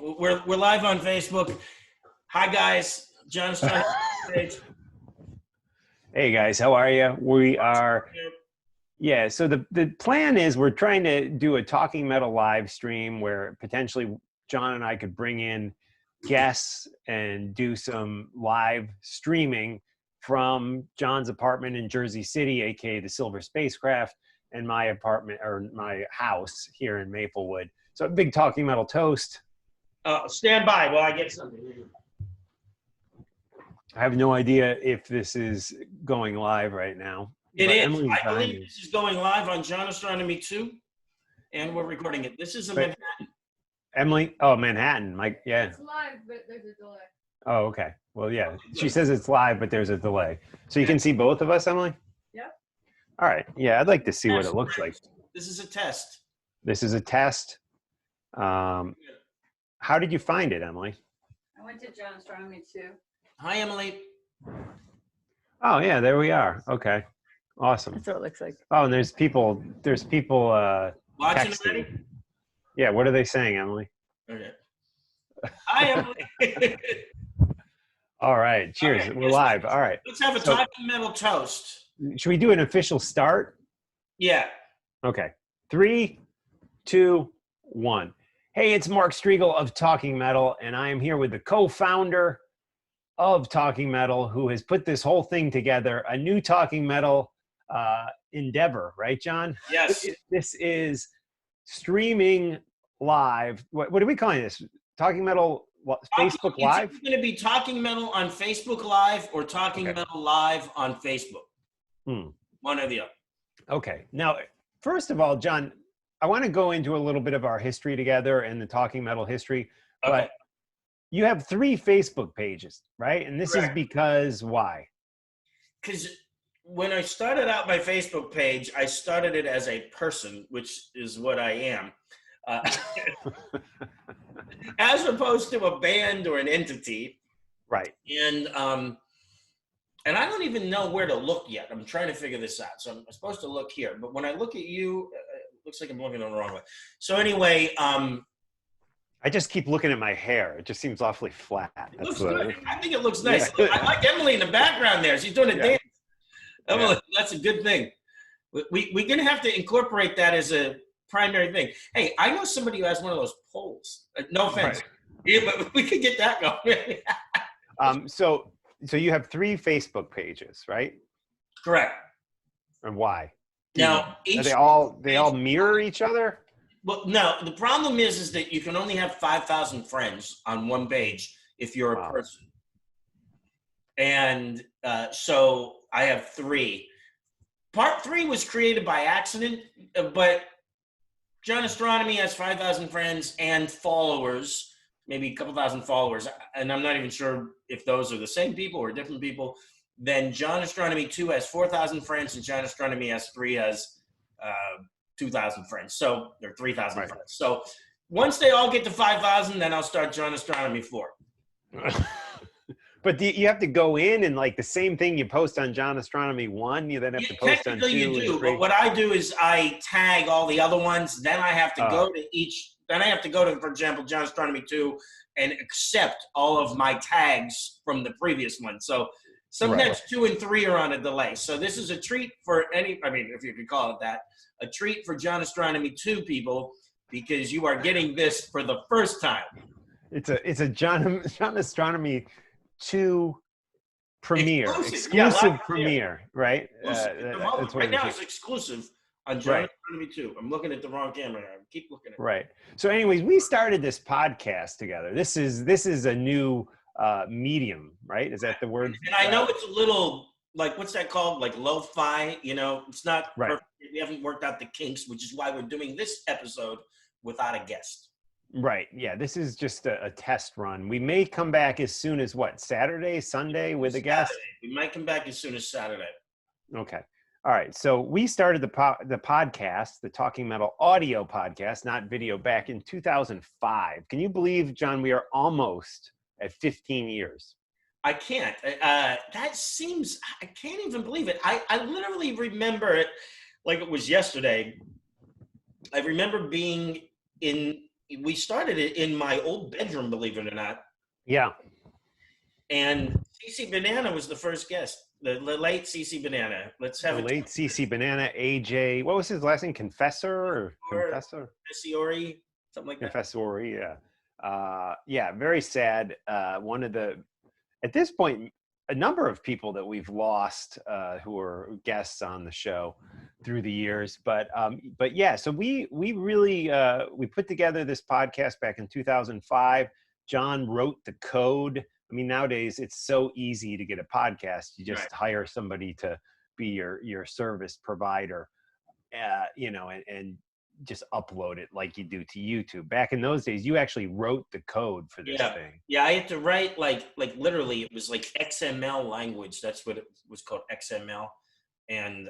We're live on Facebook. Hi guys, John Stein. Hey guys, how are you? We are. Yeah, so the plan is we're trying to do a Talking Metal live stream where potentially John and I could bring in guests and do some live streaming from John's apartment in Jersey City, aka the Silver Spacecraft, and my apartment or my house here in Maplewood. So a big Talking Metal toast. Stand by while I get something. I have no idea if this is going live right now. It is. I believe this is going live on John Astronomy 2, and we're recording it. This is a Manhattan. Emily? Oh, Manhattan. Yeah. It's live, but there's a delay. Oh, okay. Well, yeah. She says it's live, but there's a delay. So you can see both of us, Emily? Yeah. All right. Yeah, I'd like to see what it looks like. This is a test. This is a test. How did you find it, Emily? I went to John Astronomy 2. Hi, Emily. Oh, yeah, there we are. Okay. Awesome. That's what it looks like. Oh, and there's people Watching texting. already? Yeah, what are they saying, Emily? Okay. Hi, Emily. All right. Cheers. Okay, we're live. All right. Let's have a Talking Metal toast. Should we do an official start? Yeah. Okay. 3, 2, 1. Hey, it's Mark Striegel of Talking Metal, and I am here with the co-founder of Talking Metal, who has put this whole thing together, a new Talking Metal endeavor, right, John? Yes. This is streaming live. What are we calling this? Talking Metal Facebook Live? It's going to be Talking Metal on Facebook Live or Talking Metal Live on Facebook. One or the other. Okay. Now, first of all, John, I want to go into a little bit of our history together and the Talking Metal history, but you have 3 Facebook pages, right? And this is because why? Because when I started out my Facebook page, I started it as a person, which is what I am, as opposed to a band or an entity. Right. And I don't even know where to look yet. I'm trying to figure this out. So I'm supposed to look here. But when I look at you, it looks like I'm looking the wrong way. So anyway, I just keep looking at my hair. It just seems awfully flat. It looks good. I think it looks nice. Yeah. I like Emily in the background there. She's doing a dance. Emily, that's a good thing. We're going to have to incorporate that as a primary thing. Hey, I know somebody who has one of those poles. No offense. Right. Yeah, but we could get that going. So you have 3 Facebook pages, right? Correct. And why? Now, they all mirror each other? Well, no. The problem is that you can only have 5,000 friends on one page if you're a person. And so I have 3. Part 3 was created by accident, but John Astronomy has 5,000 friends and followers, maybe a couple thousand followers, and I'm not even sure if those are the same people or different people. Then John Astronomy 2 has 4,000 friends, and John Astronomy S3 has 2,000 friends. So they're 3,000 friends. So once they all get to 5,000, then I'll start John Astronomy 4. But you have to go in and like the same thing you post on John Astronomy 1, you then have to post on 2 you do, and 3. but what I do is I tag all the other ones. Then I have to go to each. Then I have to go to, for example, John Astronomy 2 and accept all of my tags from the previous one. So sometimes 2 and 3 are on a delay. So this is a treat for if you could call it that, a treat for John Astronomy 2 people, because you are getting this for the first time. It's a John Astronomy 2 premiere, exclusive premiere, right? Right now it's exclusive on John Astronomy 2. I'm looking at the wrong camera now. Keep looking at it. Right. So anyways, we started this podcast together. This is a new medium, right? Is that the word? And I know it's a little, like, what's that called? Like lo-fi, it's not perfect. We haven't worked out the kinks, which is why we're doing this episode without a guest. Right. Yeah. This is just a test run. We may come back as soon as Saturday, Sunday with a guest? We might come back as soon as Saturday. Okay. All right. So we started the podcast, the Talking Metal audio podcast, not video, back in 2005. Can you believe, John, we are almost at 15 years? I can't. That seems, I can't even believe it. I literally remember it like it was yesterday. I remember being in we started it in my old bedroom, believe it or not. Yeah. And CC Banana was the first guest, the late CC Banana. Let's have The it. late CC Banana, AJ. What was his last name? Confessor or Confessor? Fiore, something like that. Confessor, yeah. Yeah, very sad. At this point, a number of people that we've lost who were guests on the show through the years. But yeah, so we really we put together this podcast back in 2005. John wrote the code. I mean, nowadays it's so easy to get a podcast. You just hire somebody to be your service provider, and just upload it like you do to YouTube. Back in those days, you actually wrote the code for this thing. Yeah, I had to write like literally it was like XML language. That's what it was called, XML. And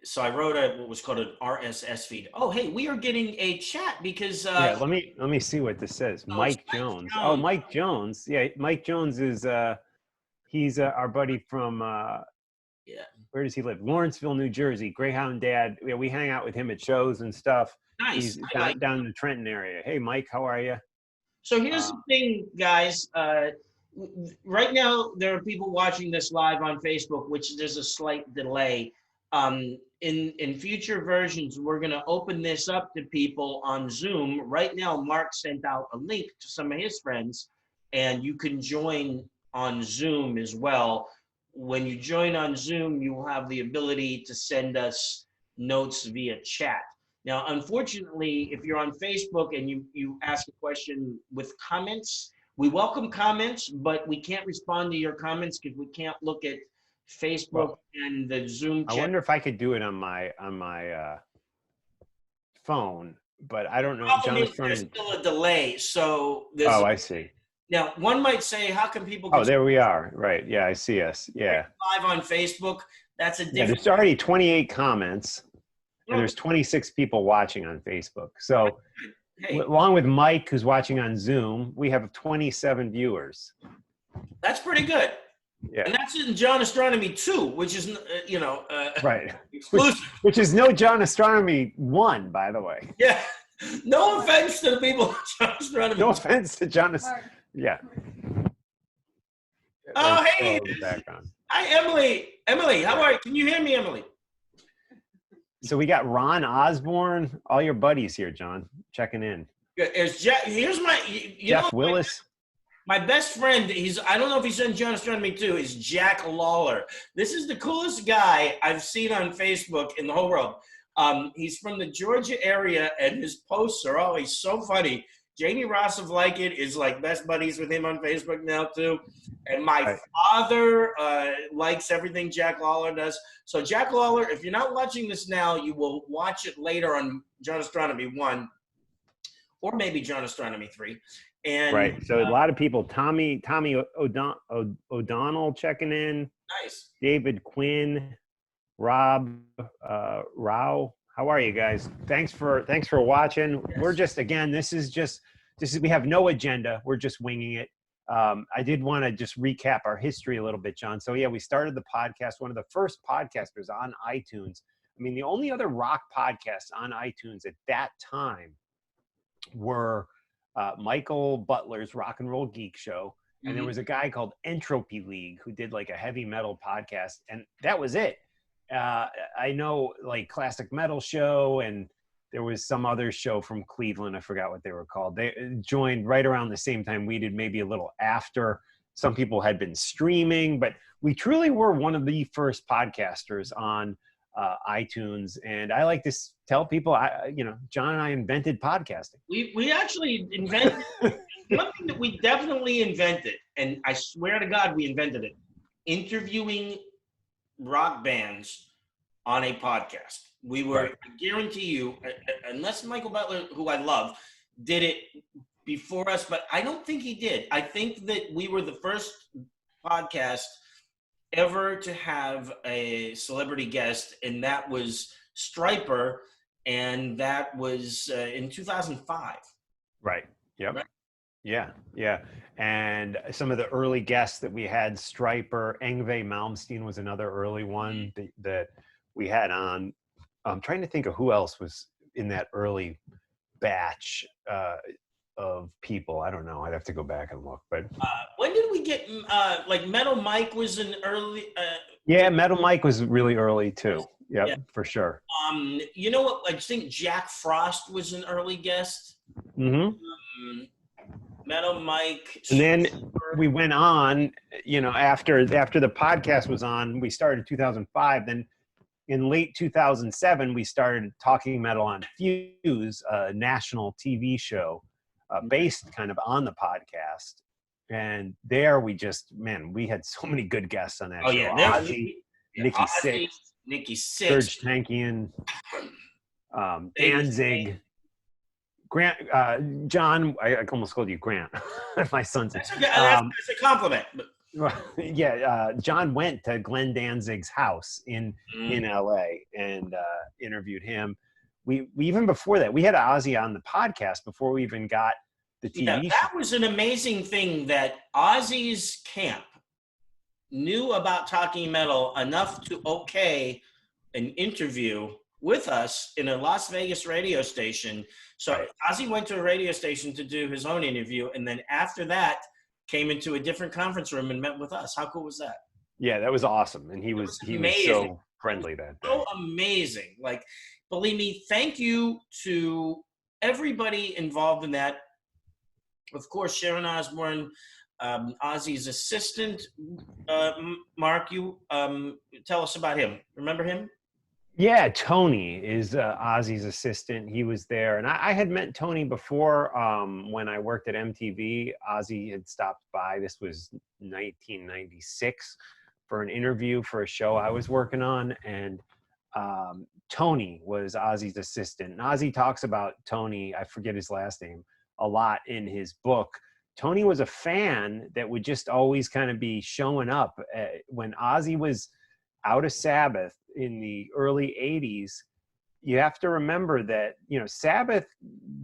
so I wrote what was called an RSS feed. Oh, hey, we are getting a chat because yeah, let me see what this says. Mike Jones. Oh, Mike Jones. Yeah, Mike Jones is he's our buddy from where does he live? Lawrenceville, New Jersey. Greyhound Dad. Yeah, we hang out with him at shows and stuff. Nice. He's down in the Trenton area. Hey, Mike, how are you? So here's the thing, guys. Right now, there are people watching this live on Facebook, which there's a slight delay. In future versions, we're going to open this up to people on Zoom. Right now, Mark sent out a link to some of his friends, and you can join on Zoom as well. When you join on Zoom, you will have the ability to send us notes via chat. Now, unfortunately, if you're on Facebook and you ask a question with comments, we welcome comments, but we can't respond to your comments because we can't look at Facebook and the Zoom chat. I wonder if I could do it on my phone, but I don't know. There's still a delay, so I see. Now, one might say, how can people? Oh, there we are. Right. Yeah, I see us. Yeah. Live on Facebook. That's a different. Yeah, there's already 28 comments, and there's 26 people watching on Facebook. So, along with Mike, who's watching on Zoom, we have 27 viewers. That's pretty good. Yeah. And that's in John Astronomy 2, which is, right. Exclusive. Which is no John Astronomy 1, by the way. Yeah. No offense to the people of John Astronomy. No offense to John Astronomy. Yeah. Oh, hey. Hi, Emily. Emily, how are you? Can you hear me, Emily? So we got Ron Osborne, all your buddies here, John, checking in. Here's my... Jeff Willis. My best friend, I don't know if he's in John Astronomy 2, is Jack Lawler. This is the coolest guy I've seen on Facebook in the whole world. He's from the Georgia area, and his posts are always so funny. Jamie Ross of Like It is like best buddies with him on Facebook now, too. And my father likes everything Jack Lawler does. So Jack Lawler, if you're not watching this now, you will watch it later on John Astronomy 1 or maybe John Astronomy 3. And, right. So a lot of people, Tommy O'Donnell checking in. Nice. David Quinn, Rob, Rao. How are you guys? Thanks for watching. Yes. We're just, again, this is we have no agenda. We're just winging it. I did want to just recap our history a little bit, John. So yeah, we started the podcast, one of the first podcasters on iTunes. I mean, the only other rock podcasts on iTunes at that time were Michael Butler's Rock and Roll Geek Show. And there was a guy called Entropy League who did like a heavy metal podcast. And that was it. I know like Classic Metal Show, and there was some other show from Cleveland. I forgot what they were called. They joined right around the same time we did, maybe a little after. Some people had been streaming, but we truly were one of the first podcasters on iTunes. And I like to tell people, John and I invented podcasting. We actually invented one thing that we definitely invented, and I swear to God we invented it: interviewing rock bands on a podcast. We were, I guarantee you, unless Michael Butler, who I love, did it before us, but I don't think he did. I think that we were the first podcast ever to have a celebrity guest, and that was Stryper, and that was in 2005. Right. Yep. Right? Yeah. And some of the early guests that we had, Stryper, Yngwie Malmsteen was another early one that we had on. I'm trying to think of who else was in that early batch of people. I don't know. I'd have to go back and look. But When did we get like Metal Mike was an early? yeah, Metal Mike was really early too. Yep, Yeah. for sure. You know what? I think Jack Frost was an early guest. Metal Mike. And then we went on, after the podcast was on, we started 2005. Then in late 2007, we started Talking Metal on Fuse, a national TV show based kind of on the podcast. And there we had so many good guests on that show. Yeah, Ozzy, Nikki Sixx, Serge Tankian, Danzig. Grant, John, I almost called you Grant. My son's. That's okay. That's a compliment. Yeah, John went to Glenn Danzig's house in LA and interviewed him. We even before that, we had Ozzy on the podcast before we even got the TV show. That was an amazing thing that Ozzy's camp knew about Talking Metal enough to okay an interview with us in a Las Vegas radio station. So Ozzy went to a radio station to do his own interview, and then after that came into a different conference room and met with us. How cool was that? Yeah, that was awesome. And he was so friendly that day. So amazing. Like, believe me, thank you to everybody involved in that. Of course, Sharon Osbourne, Ozzy's assistant. Mark, you tell us about him. Remember him? Yeah, Tony is Ozzy's assistant. He was there. And I had met Tony before when I worked at MTV. Ozzy had stopped by. This was 1996 for an interview for a show I was working on. And Tony was Ozzy's assistant. And Ozzy talks about Tony, I forget his last name, a lot in his book. Tony was a fan that would just always kind of be showing up. When Ozzy was out of Sabbath in the early 80s, you have to remember that, Sabbath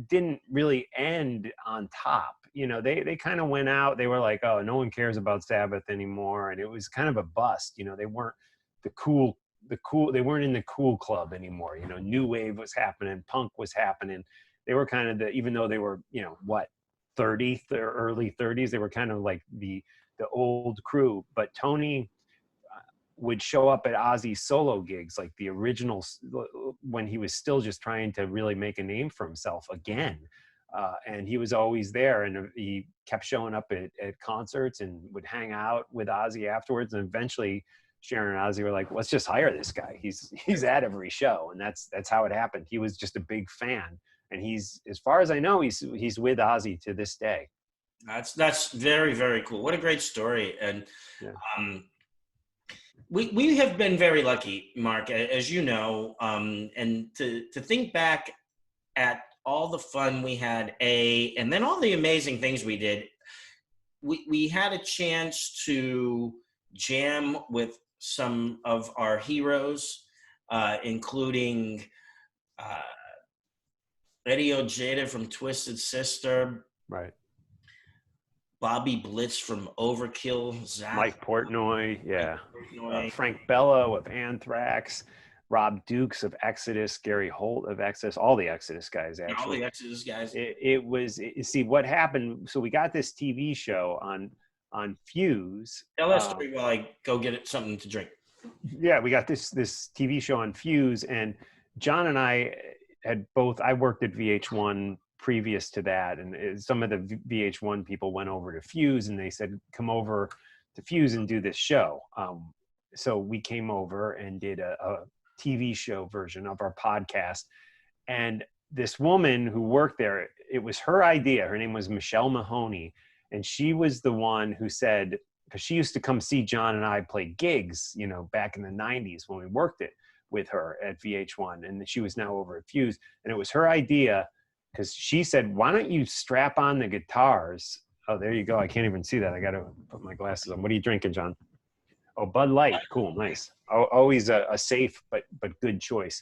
didn't really end on top. They kind of went out. They were like, oh, no one cares about Sabbath anymore. And it was kind of a bust. They weren't they weren't in the cool club anymore. New wave was happening. Punk was happening. They were kind of even though they were, early 30s, they were kind of like the old crew. But Tony would show up at Ozzy's solo gigs, like the original, when he was still just trying to really make a name for himself again. And he was always there, and he kept showing up at concerts and would hang out with Ozzy afterwards. And eventually Sharon and Ozzy were like, let's just hire this guy. He's at every show. And that's how it happened. He was just a big fan. And he's, as far as I know, he's with Ozzy to this day. That's very, very cool. What a great story. And we have been very lucky, Mark, as you know, and to think back at all the fun we had, and then all the amazing things we did. We had a chance to jam with some of our heroes, including Eddie Ojeda from Twisted Sister. Right. Bobby Blitz from Overkill, Mike Portnoy, Frank Bello of Anthrax, Rob Dukes of Exodus, Gary Holt of Exodus, all the Exodus guys, actually. All the Exodus guys. See, what happened, so we got this TV show on Fuse. Tell that story while I go get something to drink. Yeah, we got this TV show on Fuse, and John and I I worked at VH1 previous to that, and some of the VH1 people went over to Fuse, and they said, come over to Fuse and do this show. So we came over and did a TV show version of our podcast. And this woman who worked there, it was her idea. Her name was Michelle Mahoney. And she was the one who said, because she used to come see John and I play gigs, back in the 90s when we worked it with her at VH1. And she was now over at Fuse. And it was her idea, because she said, why don't you strap on the guitars? Oh, there you go. I can't even see that. I got to put my glasses on. What are you drinking, John? Oh, Bud Light. Cool. Nice. Always a safe but good choice.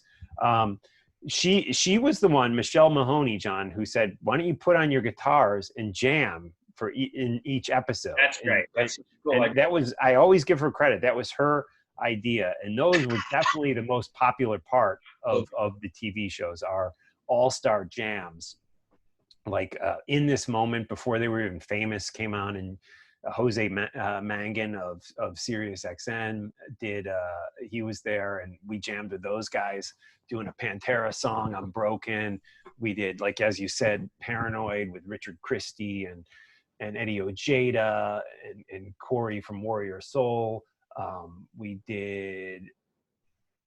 She was the one, Michelle Mahoney, John, who said, why don't you put on your guitars and jam in each episode? That's great. That's cool. And that was, I always give her credit. That was her idea. And those were definitely the most popular part of the TV shows. all-star jams. Like In This Moment, before they were even famous, came on, and Jose Mangan of Sirius XM did, he was there, and we jammed with those guys doing a Pantera song, I'm Broken. We did, like, as you said, Paranoid with Richard Christie and Eddie Ojeda and Corey from Warrior Soul. We did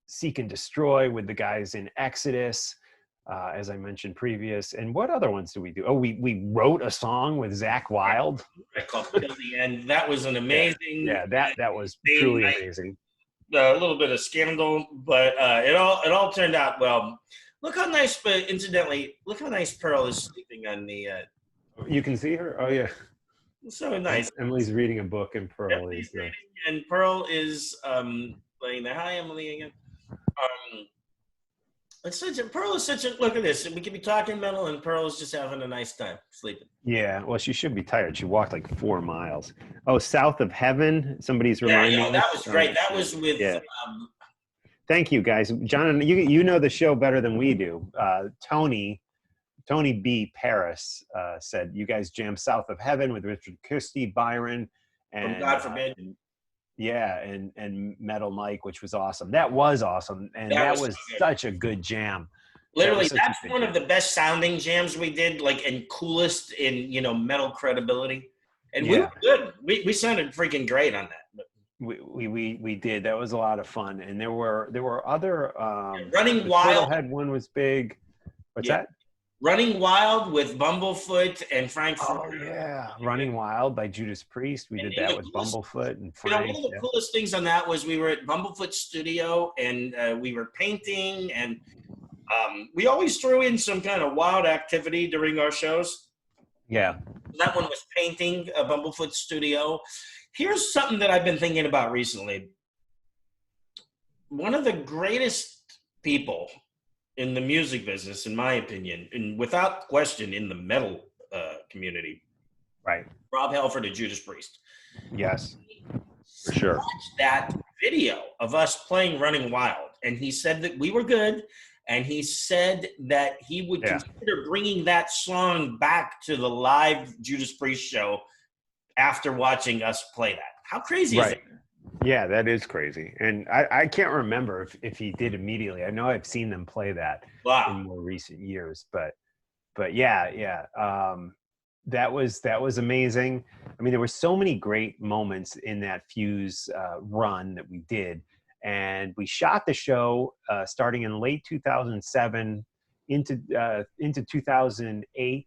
Seek and Destroy with the guys in Exodus, as I mentioned previous. And what other ones do we do? Oh, we wrote a song with Zach Wilde. And that was an amazing. Yeah, that was truly amazing. A little bit of scandal, but it all turned out well. Look how nice, but incidentally, look how nice Pearl is sleeping on the. You can see her? Oh, yeah. So nice. Emily's reading a book, and Pearl is. And Pearl is playing the. Hi, Emily again. Pearl is such a, look at this. We could be talking metal, and Pearl is just having a nice time sleeping. Yeah, well, she should be tired. She walked like 4 miles. Oh, South of Heaven. Somebody's reminding me. That was great. That was with. Yeah. Thank you, guys. John, you know the show better than we do. Tony B. Paris said you guys jammed South of Heaven with Richard Christie, Byron, and From God Forbid. And Metal Mike, which was awesome. That was awesome, and that was such a good jam. Literally, that's one of the best sounding jams we did, like, and coolest in metal credibility. And we were good. We sounded freaking great on that. We did. That was a lot of fun, and there were other. Running Wild had one was big. What's that? Running Wild with Bumblefoot and Frank. Oh yeah, Running Wild by Judas Priest. We did that with Bumblefoot and Frank. One of the coolest things on that was we were at Bumblefoot's studio, and we were painting, and we always threw in some kind of wild activity during our shows. Yeah, that one was painting Bumblefoot's studio. Here's something that I've been thinking about recently. One of the greatest people in the music business, in my opinion, and without question in the metal community, right? Rob Halford and Judas Priest. Yes, for sure. Watched that video of us playing Running Wild, and he said that we were good, and he said that he would consider bringing that song back to the live Judas Priest show after watching us play that. How crazy is it? Yeah, that is crazy. And I can't remember if he did immediately. I know I've seen them play that in more recent years, but yeah. That was amazing. I mean, there were so many great moments in that Fuse run that we did. And we shot the show starting in late 2007 into 2008.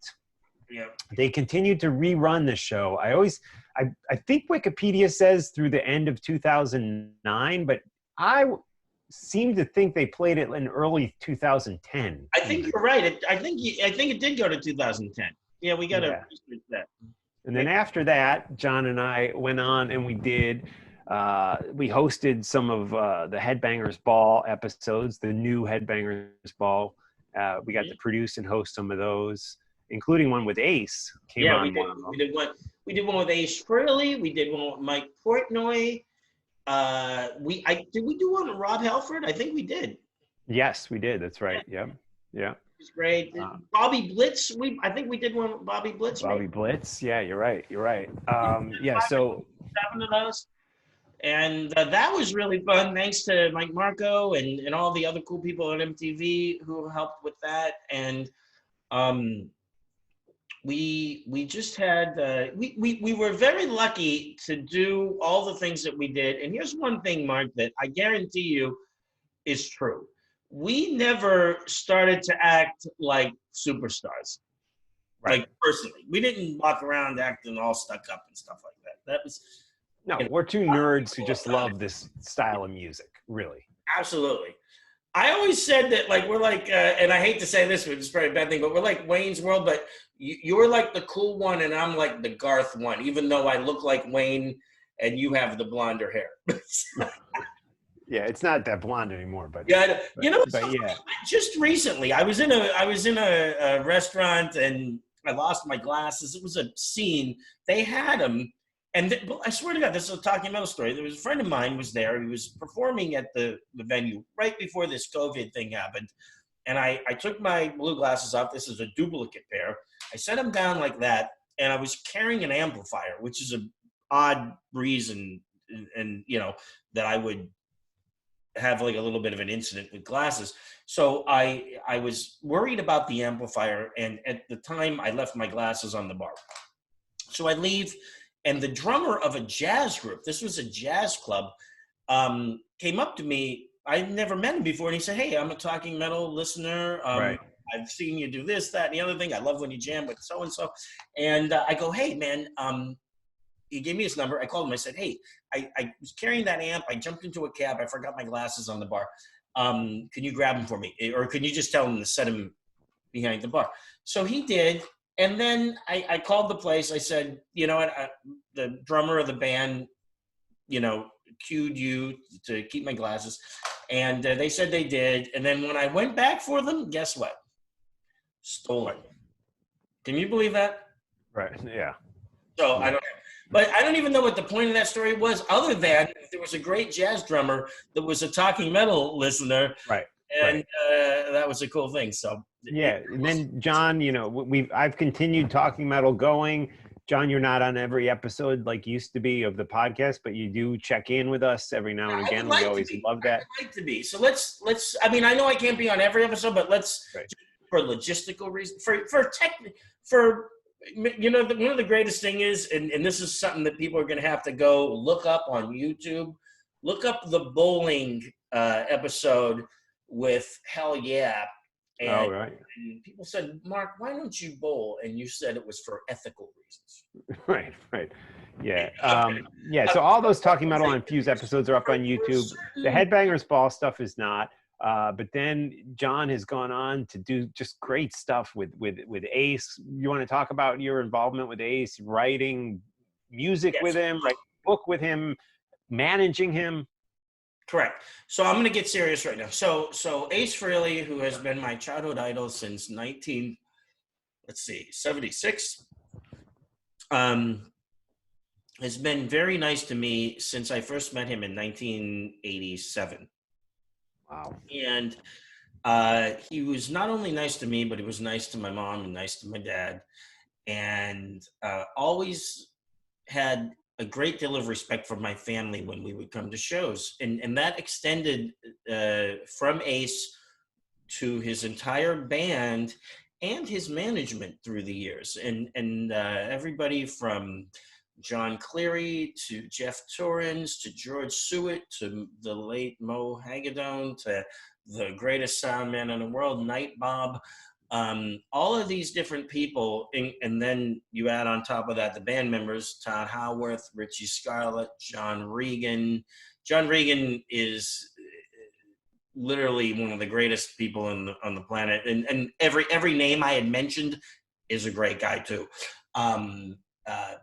Yeah. They continued to rerun the show. I think Wikipedia says through the end of 2009, but I seem to think they played it in early 2010. I think you're right. I think it did go to 2010. Yeah, we got to research that. And then after that, John and I went on and we hosted some of the Headbangers Ball episodes, the new Headbangers Ball. We got to produce and host some of those, including one with Ace. We did one with Ace Frehley. We did one with Mike Portnoy. Did we do one with Rob Halford? I think we did. Yes, we did. That's right. Yeah. It was great. Bobby Blitz. I think we did one with Bobby Blitz. Bobby Blitz. Yeah, you're right. So 7 of those. And that was really fun. Thanks to Mike Marco and all the other cool people at MTV who helped with that. And we just had we were very lucky to do all the things that we did. And here's one thing, Mark, that I guarantee you is true. We never started to act like superstars. Right. Like, personally, we didn't walk around acting all stuck up and stuff like that. That was we're two nerds who just love this style of music, really. Absolutely. I always said that, like, we're like, and I hate to say this, it's probably a bad thing, but we're like Wayne's World, but you're like the cool one and I'm like the Garth one, even though I look like Wayne and you have the blonder hair. Yeah, it's not that blonde anymore, but just recently I was in a restaurant and I lost my glasses. It was a scene. They had them. And I swear to God, this is a Talking Metal story. There was a friend of mine was there. He was performing at the venue right before this COVID thing happened. And I took my blue glasses off. This is a duplicate pair. I set them down like that, and I was carrying an amplifier, which is an odd reason, and that I would have like a little bit of an incident with glasses. So I was worried about the amplifier, and at the time I left my glasses on the bar. So I leave, and the drummer of a jazz group, this was a jazz club, came up to me. I'd never met him before, and he said, "Hey, I'm a Talking Metal listener. Right. I've seen you do this, that, and the other thing. I love when you jam with so-and-so." And I go, "Hey, man," he gave me his number. I called him. I said, "Hey, I was carrying that amp. I jumped into a cab. I forgot my glasses on the bar. Can you grab them for me? Or can you just tell him to set him behind the bar?" So he did. And then I called the place. I said, "You know what? The drummer of the band, cued you to keep my glasses." And they said they did. And then when I went back for them, guess what? Stolen. Can you believe that? Right. Yeah. So I don't. But I don't even know what the point of that story was, other than there was a great jazz drummer that was a Talking Metal listener, Right. and that was a cool thing. So yeah, and then John, I've continued Talking Metal going. John, you're not on every episode like used to be of the podcast, but you do check in with us every now and again. We always love that. I'd like to be. So let's. I mean, I know I can't be on every episode, but let's Right. for logistical reasons, one of the greatest thing is, and this is something that people are going to have to go look up on YouTube. Look up the bowling episode with Hell Yeah. And, right. and people said, "Mark, why don't you bowl?" And you said it was for ethical reasons. Right. Yeah. So all those Talking Metal and Fuse episodes are up on YouTube. The Headbangers Ball stuff is not. But then John has gone on to do just great stuff with Ace. You want to talk about your involvement with Ace, writing music with him, writing a book with him, managing him? Correct. So I'm going to get serious right now. So Ace Frehley, who has been my childhood idol since 76, has been very nice to me since I first met him in 1987. Wow. And he was not only nice to me, but he was nice to my mom and nice to my dad, and always had a great deal of respect for my family when we would come to shows. And that extended from Ace to his entire band and his management through the years. And everybody from John Cleary to Jeff Torrens to George Sewitt to the late Mo Hagedorn to the greatest sound man in the world, Night Bob. All of these different people, and then you add on top of that the band members, Todd Howarth, Richie Scarlett, John Regan. John Regan is literally one of the greatest people on the planet, and every name I had mentioned is a great guy too.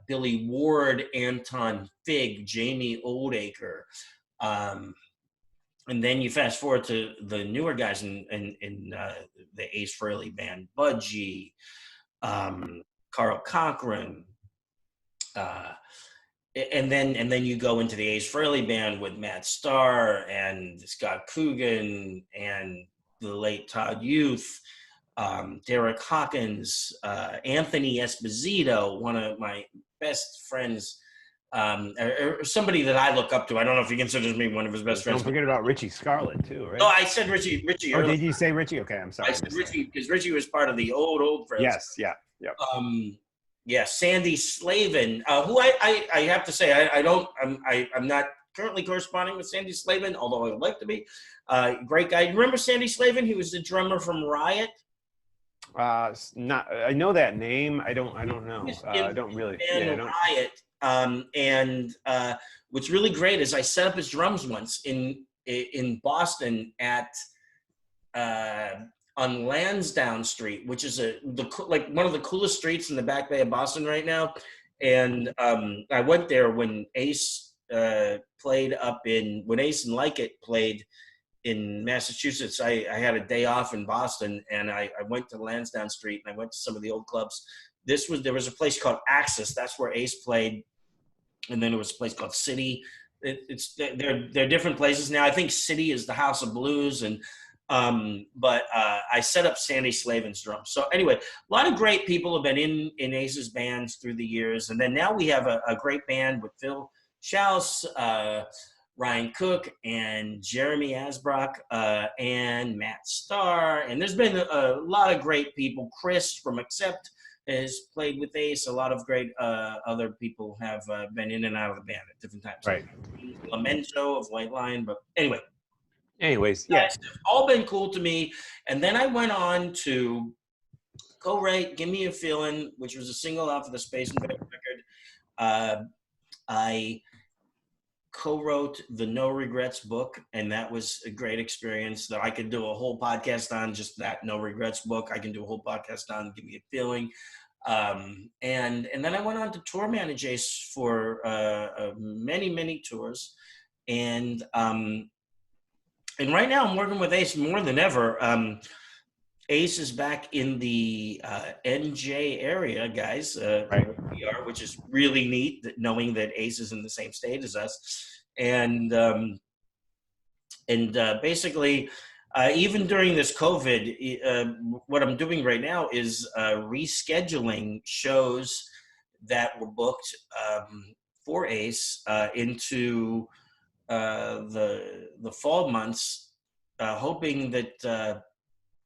Billy Ward, Anton Fig, Jamie Oldacre. And then you fast forward to the newer guys in the Ace Frehley band, Budgie, Carl Cochran, and then you go into the Ace Frehley band with Matt Starr and Scott Coogan and the late Todd Youth, Derek Hawkins, Anthony Esposito, one of my best friends. Or somebody that I look up to. I don't know if he considers me one of his best friends. Don't forget about Richie Scarlett too, right? Oh, I said Richie. Oh, did you say Richie? Okay, I'm sorry. I said Richie because Richie was part of the old friends. Yes, yeah. Sandy Slavin, who I have to say I'm not currently corresponding with Sandy Slavin, although I would like to be. Great guy. You remember Sandy Slavin? He was the drummer from Riot. I know that name. I don't know. I don't really. Riot. And what's really great is I set up his drums once in Boston at on Lansdowne Street, which is one of the coolest streets in the Back Bay of Boston right now. And I went there when Ace played when Ace and Like It played in Massachusetts. I had a day off in Boston, and I went to Lansdowne Street and I went to some of the old clubs. There was a place called Axis. That's where Ace played. And then there was a place called City. They're different places now. I think City is the House of Blues, and But I set up Sandy Slavin's drums. So anyway, a lot of great people have been in Ace's bands through the years. And then now we have a great band with Phil Schaus, Ryan Cook, and Jeremy Asbrock, and Matt Starr. And there's been a lot of great people. Chris from Accept has played with Ace. A lot of great other people have been in and out of the band at different times. Right. Lamento of White Lion. But anyway. Anyways, yeah. Guys have all been cool to me. And then I went on to co-write Give Me a Feeling, which was a single off of the Space Invader record. I co-wrote the No Regrets book, and that was a great experience that I could do a whole podcast on, just that No Regrets book. I can do a whole podcast on Give Me a Feeling. And then I went on to tour manage Ace for many, many tours. And right now I'm working with Ace more than ever. Ace is back in the NJ area, guys, Right. where we are, which is really neat, knowing that Ace is in the same state as us. And basically, even during this COVID, what I'm doing right now is rescheduling shows that were booked for Ace into the fall months, hoping that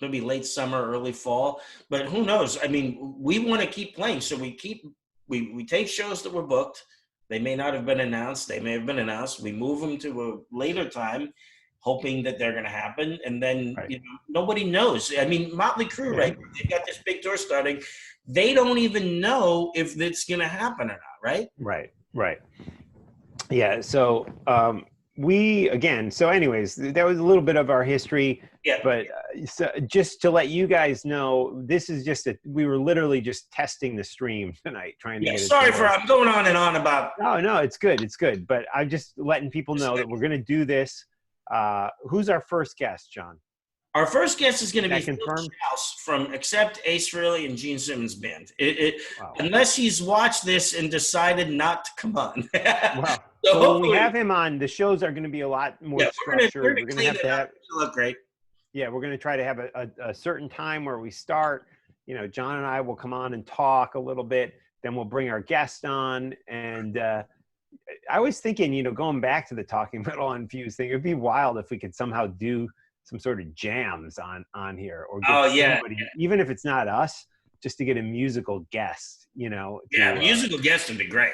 maybe late summer, early fall, but who knows? I mean, we want to keep playing, so we take shows that were booked. They may not have been announced. They may have been announced. We move them to a later time, hoping that they're going to happen. And then Right. Nobody knows. I mean, Motley Crue, right? They've got this big tour starting. They don't even know if it's going to happen or not, right? Right. Yeah. So anyways, that was a little bit of our history. Yeah. But so just to let you guys know, this is we were literally just testing the stream tonight, trying to get it. Sorry I'm going on and on about. No, it's good. It's good. But I'm just letting people know that we're going to do this. Who's our first guest, John? Our first guest is going to be confirmed? Phil Schaus from Accept, Ace Frehley, and Gene Simmons Band. Wow. Unless he's watched this and decided not to come on. Wow. So So when we have him on, the shows are going to be a lot more structured. We're going to have to have look great. Yeah, we're going to try to have a certain time where we start. John and I will come on and talk a little bit. Then we'll bring our guest on. And I was thinking, going back to the Talking Metal Infused thing, it'd be wild if we could somehow do some sort of jams on here, or get somebody, even if it's not us, just to get a musical guest. Musical guest would be great.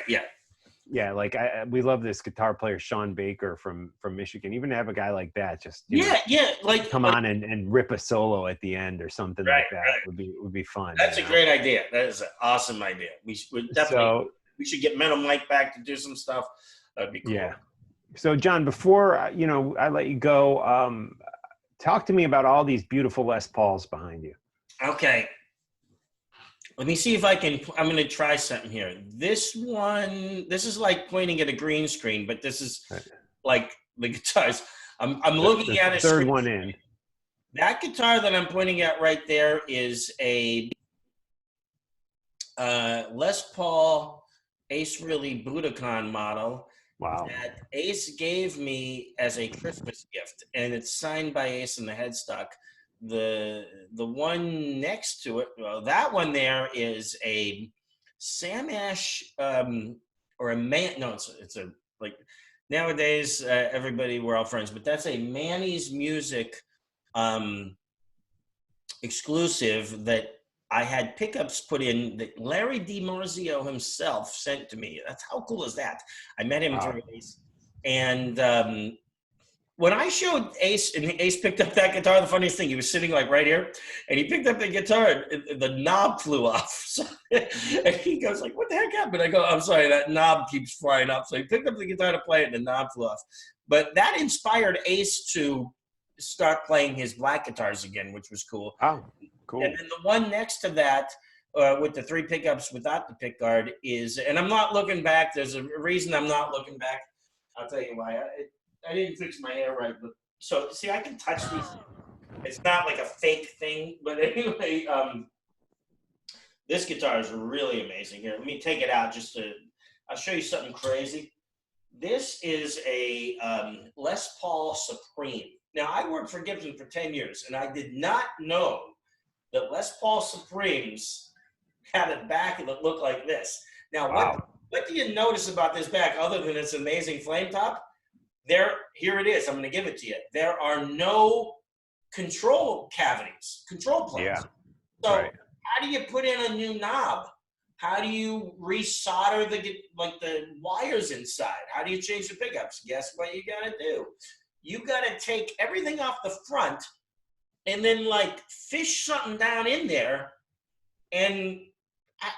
Yeah, like we love this guitar player Sean Baker from Michigan. Even to have a guy like that, just like come on and rip a solo at the end or something like that would be fun. That's a great idea. That is an awesome idea. We should get Metal Mike back to do some stuff. That'd be cool. Yeah. So John, before I let you go, talk to me about all these beautiful Les Pauls behind you. Okay. Let me see if I'm going to try something here. This is like pointing at a green screen, but this is like the guitars. I'm looking at a third screen. one in. That guitar that I'm pointing at right there is a Les Paul Ace Frehley Budokan model. Wow. That Ace gave me as a Christmas gift, and it's signed by Ace in the headstock. The one next to it, well, that one there is a Sam Ash or a man. No, it's a like nowadays everybody we're all friends, but that's a Manny's Music exclusive that I had pickups put in that Larry DiMarzio himself sent to me. That's how cool is that? I met him through Ace. And when I showed Ace, and Ace picked up that guitar, the funniest thing, he was sitting like right here, and he picked up the guitar, and the knob flew off. So, and he goes like, what the heck happened? I go, I'm sorry, that knob keeps flying up. So he picked up the guitar to play it, and the knob flew off. But that inspired Ace to start playing his black guitars again, which was cool. Oh, cool. And then the one next to that, with the three pickups without the pick guard is, and I'm not looking back. There's a reason I'm not looking back. I'll tell you why. I didn't fix my hair right, but so see, I can touch these. It's not like a fake thing, but anyway, this guitar is really amazing. Here, let me take it out I'll show you something crazy. This is a Les Paul Supreme. Now, I worked for Gibson for 10 years, and I did not know that Les Paul Supremes had a back that looked like this. Now, Wow. what do you notice about this back other than its amazing flame top? Here it is. I'm going to give it to you. There are no control cavities, control plugs. Yeah. So Right. how do you put in a new knob? How do you resolder the wires inside? How do you change the pickups? Guess what you got to do? You got to take everything off the front and then like fish something down in there. And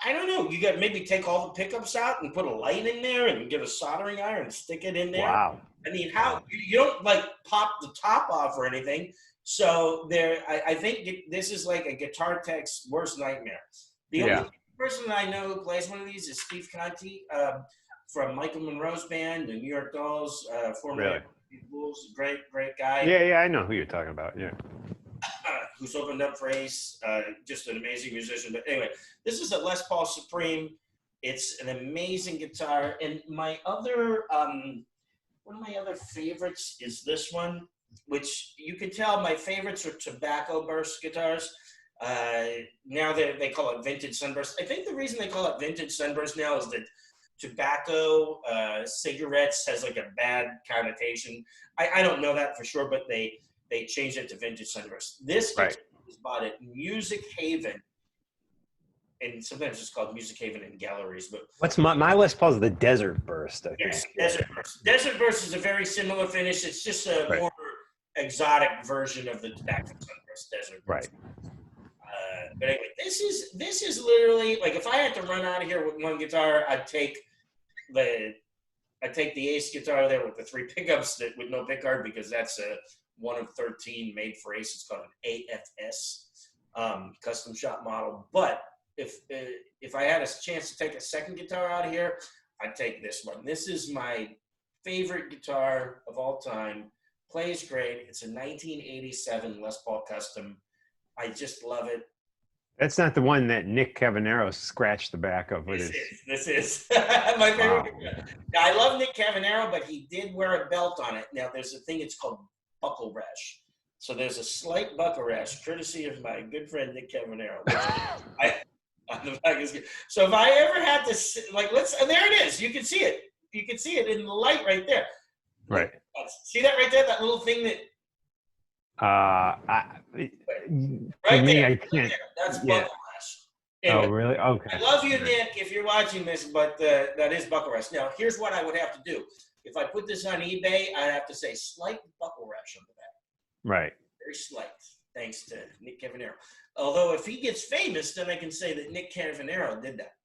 I don't know. You got to maybe take all the pickups out and put a light in there and get a soldering iron and stick it in there. Wow. I mean, how you don't like pop the top off or anything. So I think this is like a guitar tech's worst nightmare. The only person I know who plays one of these is Steve Conti from Michael Monroe's band, the New York Dolls, formerly Bulls, great guy. Yeah, I know who you're talking about. Yeah. Who's opened up for Ace, just an amazing musician. But anyway, this is a Les Paul Supreme. It's an amazing guitar. And my other, one of my other favorites is this one, which you can tell my favorites are tobacco burst guitars. Now they call it vintage sunburst. I think the reason they call it vintage sunburst now is that tobacco, cigarettes has like a bad connotation. I don't know that for sure, but they changed it to vintage sunburst. This guitar was bought at Music Haven, and sometimes it's called Music Haven in galleries. But what's my Les Paul's is the Desert Burst, I think. Yes, Desert Burst. Desert Burst is a very similar finish. It's just a more exotic version of the tobacco sunburst Desert Burst. But anyway, this is literally like if I had to run out of here with one guitar, I'd take the Ace guitar there with the 3 pickups with no pickguard, because that's a 1 of 13 made for Ace. It's called an AFS custom shop model. But if I had a chance to take a second guitar out of here, I'd take this one. This is my favorite guitar of all time. Plays great. It's a 1987 Les Paul Custom. I just love it. That's not the one that Nick Cavanero scratched the back of with This is my favorite. Wow. Now, I love Nick Cavanero, but he did wear a belt on it. Now, there's a thing, it's called buckle rash. So there's a slight buckle rash, courtesy of my good friend Nick Cavanero. So if I ever had to, there it is. You can see it. You can see it in the light right there. Right. See that right there? That little thing that. Right there. I can't. That's buckle rash. Anyway, oh, really? Okay. I love you, Nick, if you're watching this, but that is buckle rash. Now, here's what I would have to do. If I put this on eBay, I'd have to say slight buckle rash on the back. Right. Very slight, thanks to Nick Cavanero. Although if he gets famous, then I can say that Nick Cavanero did that.